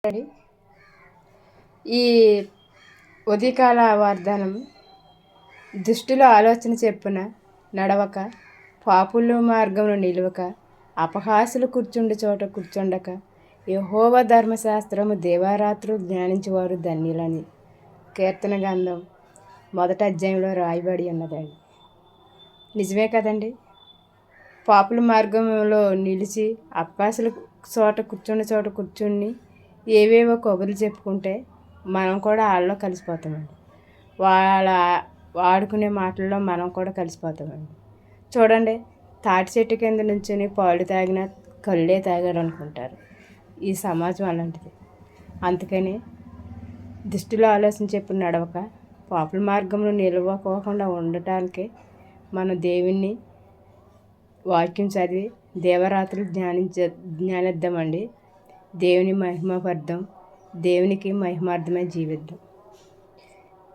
అండి. ఈ ఉదయకాల వాగ్దానం దుష్టుల ఆలోచన చెప్పున నడవక, పాపుల మార్గమును నిలువక, అపహాసులు కూర్చుండు చోట కూర్చుండక, యెహోవా ధర్మశాస్త్రము దేవారాత్రులు ధ్యానించేవారు ధన్యులని కీర్తన గ్రంథం 1వ అధ్యాయంలో రాయబడి ఉన్నదండి. నిజమే కదండి. పాపుల మార్గంలో నిలిచి అపహాసుల చోట కూర్చుని ఏవేవో కబుర్లు చెప్పుకుంటే మనం కూడా వాళ్ళలో కలిసిపోతామండి. వాళ్ళ ఆడుకునే మాటల్లో మనం కూడా కలిసిపోతామండి. చూడండి, తాటి చెట్టు కింద నుంచుని పాలు తాగినా కళ్ళే తాగారు అనుకుంటారు. ఈ సమాజం అలాంటిది. అందుకని దుష్టుల ఆలోచన చెప్పి నడవక, పాపుల మార్గంలో నిలవకోకుండా ఉండటానికి మన దేవుణ్ణి వాక్యం చదివి దేవరాత్రులు జ్ఞానిద్దామండి. దేవుని మహిమపడదాం. దేవునికి మహిమార్థమై జీవిద్దాం.